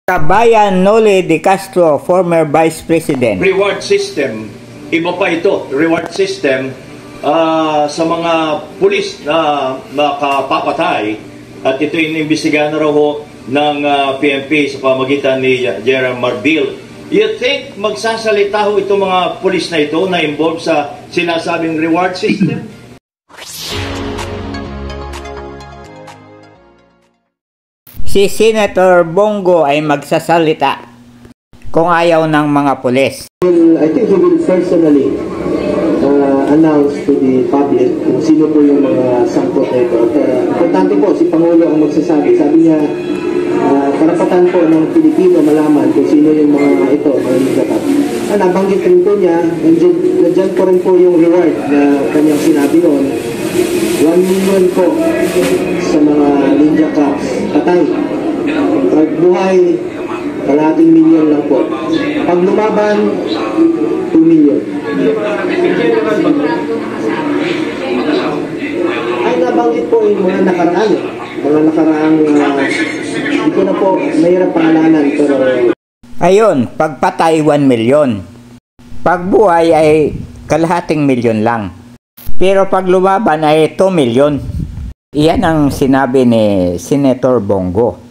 Kabayan Noli De Castro, former Vice President. Reward system, iba pa ito, reward system sa mga pulis na nakapapatay, at ito inimbestigahan na raw ng PNP sa pamagitan ni Gerald Marbil. You think magsasalita ho itong mga pulis na ito na involved sa sinasabing reward system? Si Senator Bongo ay magsasalita kung ayaw ng mga pulis. I think he will personally announce to the public kung sino po yung mga sangkot na ito. Importante po, si Pangulo ang magsasabi. Sabi niya, karapatan po ng Pilipino malaman kung sino yung mga ito, mga nagkakap. Nabanggit rin po niya, nandiyan po rin po yung reward na kanyang sinabi noon. 1 million po sa mga ninja cops patay. Pag buhay, kalating milyon lang po. Pag lumaban, 2 million. Ay nabanggit po yung mga nakaraan. Mga nakaraang, hindi ko na po mahirap pangalanan. Pero ayun, pagpatay 1 milyon. Pagbuhay ay kalahating milyon lang. Pero pag lumaban ay 2 milyon. Iyan ang sinabi ni Senator Bongo.